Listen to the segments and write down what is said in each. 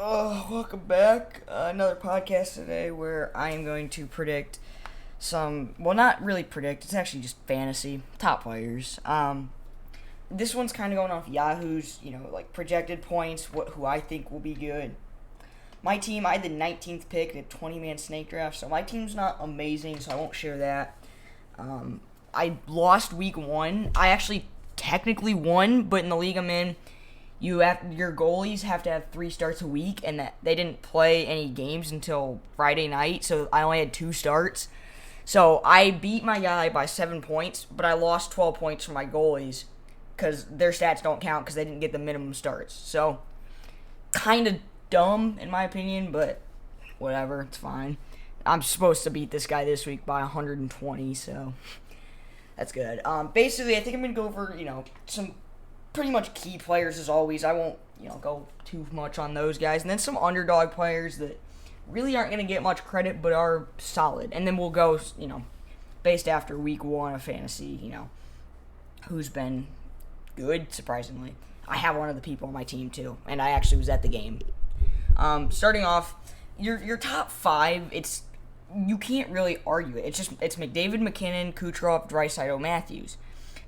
Welcome back. Another podcast today where I am going to predict not really predict, it's actually just fantasy top players. This one's kind of going off Yahoo's, projected points, who I think will be good. My team, I had the 19th pick in a 20-man snake draft, so my team's not amazing, so I won't share that. I lost week 1. I actually technically won, but in the league I'm in, your goalies have to have 3 starts a week, and that they didn't play any games until Friday night, so I only had 2 starts. So I beat my guy by 7 points, but I lost 12 points from my goalies because their stats don't count because they didn't get the minimum starts. So kind of dumb in my opinion, but whatever, it's fine. I'm supposed to beat this guy this week by 120, so that's good. Basically, I think I'm going to go over, some pretty much key players as always. I won't, go too much on those guys. And then some underdog players that really aren't going to get much credit but are solid. And then we'll go, based after week 1 of fantasy, who's been good, surprisingly. I have one of the people on my team, too. And I actually was at the game. Starting off, your top 5, you can't really argue it. It's McDavid, McKinnon, Kucherov, Draisaitl, Matthews.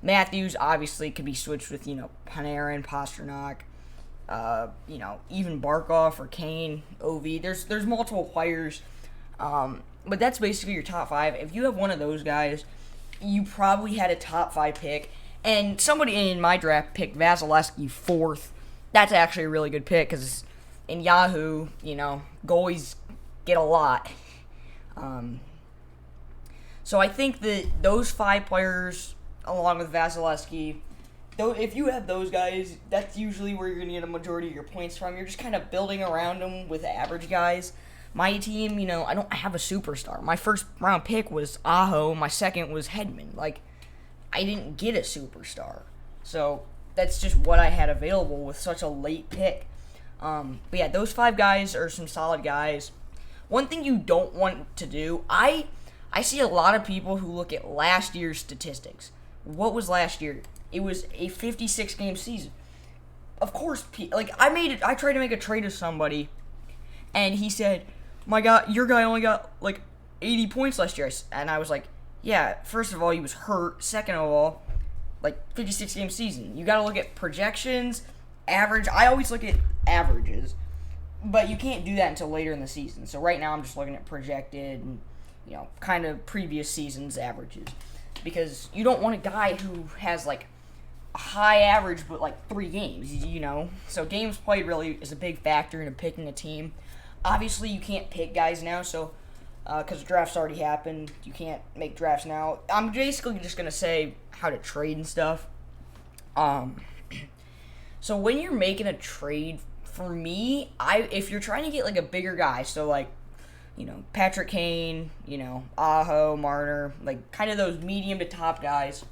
Matthews obviously could be switched with, Panarin, Pastrnak, even Barkov or Kane, Ovi. There's multiple players, but that's basically your top 5. If you have one of those guys, you probably had a top 5 pick. And somebody in my draft picked Vasilevsky 4th. That's actually a really good pick because in Yahoo, goalies get a lot. So I think that those 5 players, along with Vasilevsky, though, if you have those guys, that's usually where you're going to get a majority of your points from. You're just kind of building around them with average guys. My team, I don't have a superstar. My first round pick was Aho. My second was Hedman. I didn't get a superstar. So that's just what I had available with such a late pick. But yeah, those 5 guys are some solid guys. One thing you don't want to do, I see a lot of people who look at last year's statistics. What was last year? It was a 56-game season. Of course, I tried to make a trade with somebody, and he said, your guy only got 80 points last year. And I was like, yeah, first of all, he was hurt. Second of all, 56-game season. You got to look at projections, average. I always look at averages, but you can't do that until later in the season. So right now I'm just looking at projected and, kind of previous season's averages. Because you don't want a guy who has, a high average but, 3 games, So games played really is a big factor in picking a team. Obviously, you can't pick guys now, so because the draft's already happened, you can't make drafts now. I'm basically just going to say how to trade and stuff. So when you're making a trade, for me, if you're trying to get, a bigger guy, so, Patrick Kane, Aho, Marner, kind of those medium to top guys.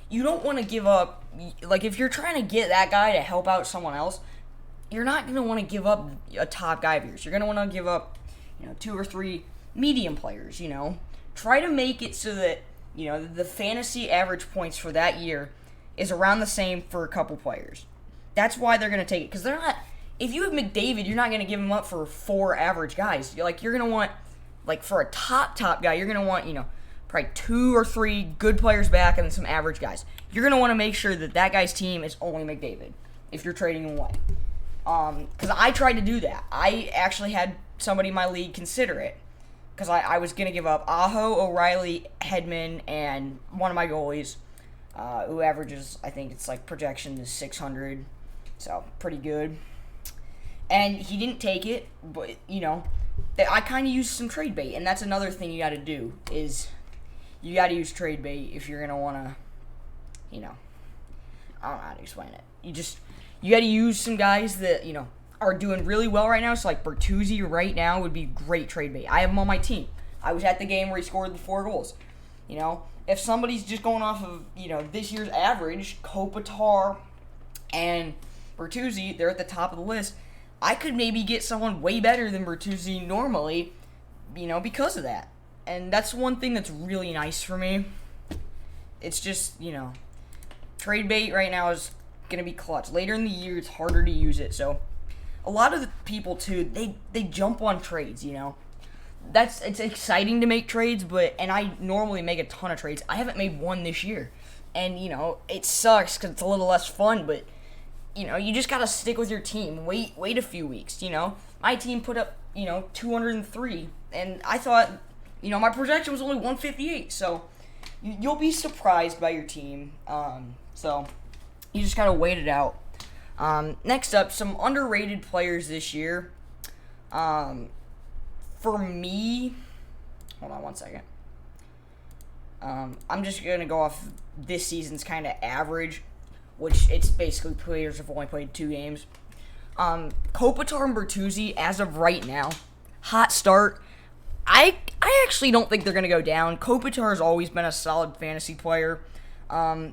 You don't want to give up, if you're trying to get that guy to help out someone else, you're not going to want to give up a top guy of yours. You're going to want to give up, 2 or 3 medium players, Try to make it so that, the fantasy average points for that year is around the same for a couple players. That's why they're going to take it, because they're not. If you have McDavid, you're not going to give him up for 4 average guys. You're going to want, for a top guy, you're going to want, probably 2 or 3 good players back and then some average guys. You're going to want to make sure that guy's team is only McDavid if you're trading him away. Because I tried to do that. I actually had somebody in my league consider it. Because I was going to give up Aho, O'Reilly, Hedman, and one of my goalies, who averages, I think it's projection is 600. So, pretty good. And he didn't take it, but, I kind of used some trade bait. And that's another thing you got to do, is you got to use trade bait if you're going to want to, I don't know how to explain it. You got to use some guys that, are doing really well right now. So, Bertuzzi right now would be great trade bait. I have him on my team. I was at the game where he scored the 4 goals. If somebody's just going off of, this year's average, Kopitar and Bertuzzi, they're at the top of the list. I could maybe get someone way better than Bertuzzi normally, because of that. And that's one thing that's really nice for me. It's just, trade bait right now is going to be clutch. Later in the year, it's harder to use it. So a lot of the people too, they jump on trades, it's exciting to make trades, and I normally make a ton of trades. I haven't made one this year, and it sucks because it's a little less fun. But you just gotta stick with your team. Wait a few weeks. My team put up 203, and I thought my projection was only 158. So you'll be surprised by your team. So you just gotta wait it out. Next up, some underrated players this year. For me, hold on one second. I'm just going to go off this season's kind of average, which it's basically players have only played 2 games. Kopitar and Bertuzzi, as of right now, hot start. I actually don't think they're going to go down. Kopitar has always been a solid fantasy player.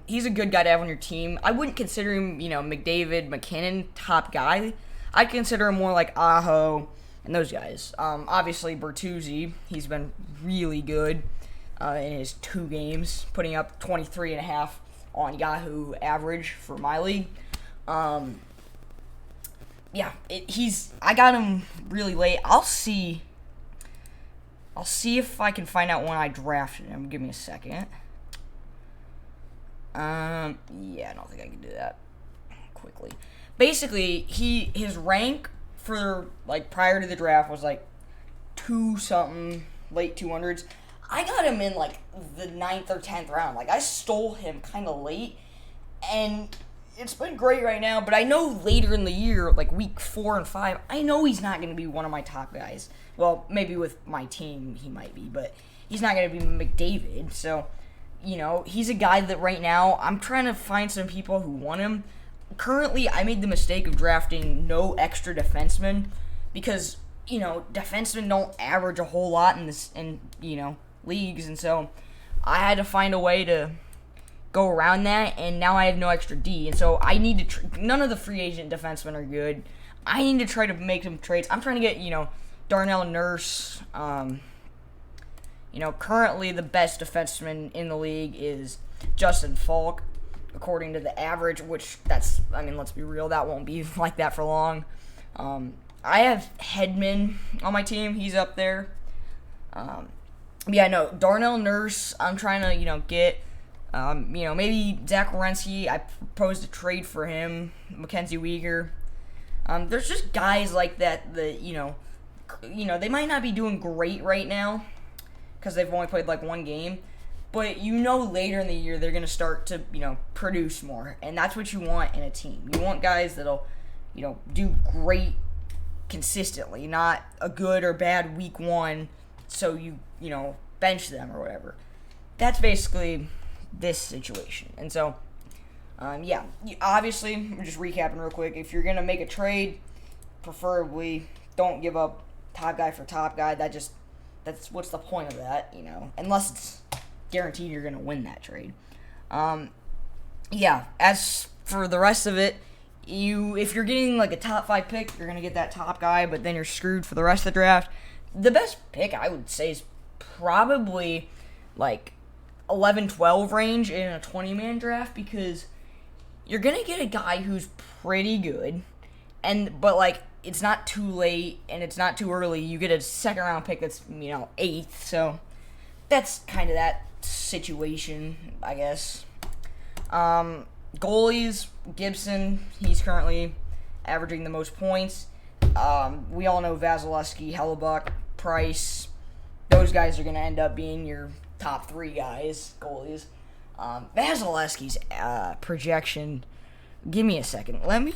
He's a good guy to have on your team. I wouldn't consider him, McDavid, McKinnon top guy. I'd consider him more like Aho and those guys. Obviously, Bertuzzi, he's been really good in his 2 games, putting up 23.5 on Yahoo average for my league. I got him really late. I'll see if I can find out when I drafted him. Give me a second. I don't think I can do that quickly. Basically, his rank for prior to the draft was 2-something, late 200s. I got him in the 9th or 10th round. I stole him kind of late, and it's been great right now. But I know later in the year, week 4 and 5, I know he's not going to be one of my top guys. Well, maybe with my team he might be, but he's not going to be McDavid. So, he's a guy that right now I'm trying to find some people who want him. Currently, I made the mistake of drafting no extra defensemen because, defensemen don't average a whole lot in leagues, and so I had to find a way to go around that, and now I have no extra D, and so I need to none of the free agent defensemen are good. I need to try to make some trades. I'm trying to get, Darnell Nurse. Currently the best defenseman in the league is Justin Falk, according to the average, which let's be real, that won't be like that for long. I have Hedman on my team. He's up there. Darnell Nurse, I'm trying to, get, maybe Zach Werenski. I proposed a trade for him, Mackenzie Weegar. There's just guys like that, they might not be doing great right now because they've only played 1 game. But later in the year they're going to start to, produce more. And that's what you want in a team. You want guys that'll, do great consistently, not a good or bad week 1 so you bench them or whatever. That's basically this situation. And so, obviously, I'm just recapping real quick. If you're going to make a trade, preferably don't give up top guy for top guy. That's what's the point of that, unless it's guaranteed you're going to win that trade. As for the rest of it, if you're getting a top 5 pick, you're going to get that top guy, but then you're screwed for the rest of the draft. The best pick, I would say, is probably 11-12 range in a 20-man draft, because you're going to get a guy who's pretty good, but it's not too late and it's not too early. You get a second round pick that's 8th, so that's kind of that situation, I guess. Goalies, Gibson, he's currently averaging the most points. We all know Vasilevsky, Hellebuck, Price. Those guys are going to end up being your top 3 guys, goalies. Vasilevsky's projection, give me a second. Let me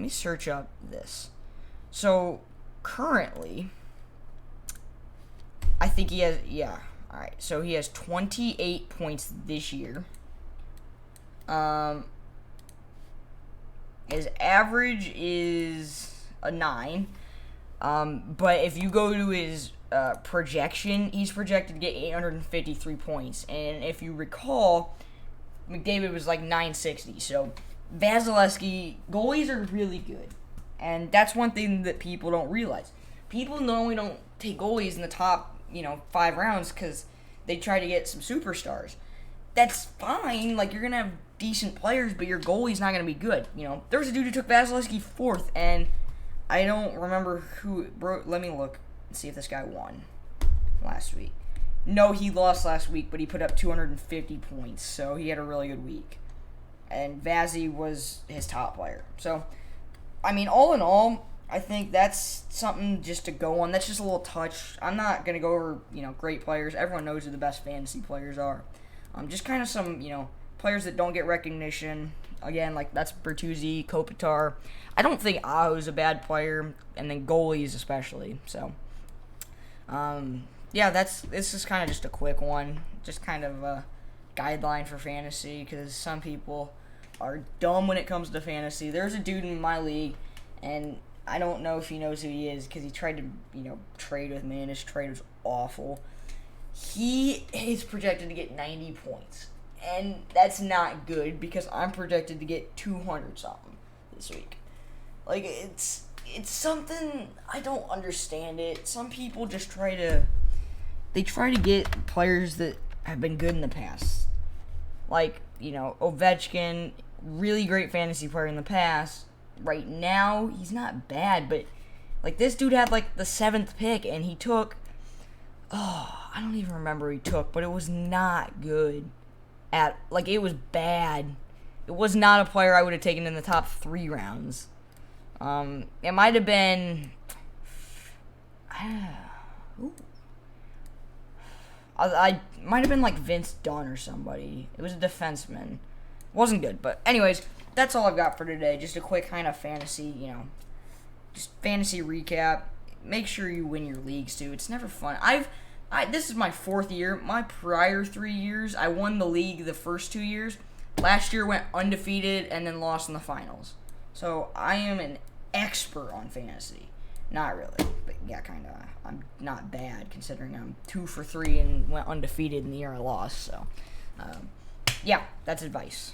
search up this. So, currently, I think he has, alright, so he has 28 points this year. His average is a 9. But if you go to his projection, he's projected to get 853 points. And if you recall, McDavid was 960. So Vasilevsky, goalies are really good. And that's one thing that people don't realize. People normally don't take goalies in the top, 5 rounds because they try to get some superstars. That's fine. You're going to have decent players, but your goalie's not going to be good. There was a dude who took Vasilevsky 4th, and I don't remember who. Bro, let me look and see if this guy won last week. No, he lost last week, but he put up 250 points, so he had a really good week. And Vazzy was his top player. So, all in all, I think that's something just to go on. That's just a little touch. I'm not going to go over, great players. Everyone knows who the best fantasy players are. Just kind of some, players that don't get recognition. Again, like that's Bertuzzi, Kopitar. I don't think Aho's a bad player, and then goalies especially. So, this is kind of just a quick one. Just kind of a guideline for fantasy, because some people are dumb when it comes to fantasy. There's a dude in my league, and I don't know if he knows who he is, because he tried to, trade with me, and his trade was awful. He is projected to get 90 points, and that's not good, because I'm projected to get 200-something this week. Like, it's something, I don't understand it. Some people just try to get players that have been good in the past. Like, Ovechkin, really great fantasy player in the past. Right now, he's not bad, but, like, this dude had, like, the 7th pick, and he took, I don't even remember who he took, but it was not good. It was bad. It was not a player I would have taken in the top 3 rounds. It might have been, I might have been like Vince Dunn or somebody. It was a defenseman. Wasn't good, but anyways, that's all I've got for today. Just a quick kind of fantasy, just fantasy recap. Make sure you win your leagues too. It's never fun. This is my 4th year. My prior 3 years, I won the league the first 2 years. Last year went undefeated and then lost in the finals. So I am an expert on fantasy. Not really, but yeah, kind of. I'm not bad considering I'm 2 for 3 and went undefeated in the year I lost. So, that's advice.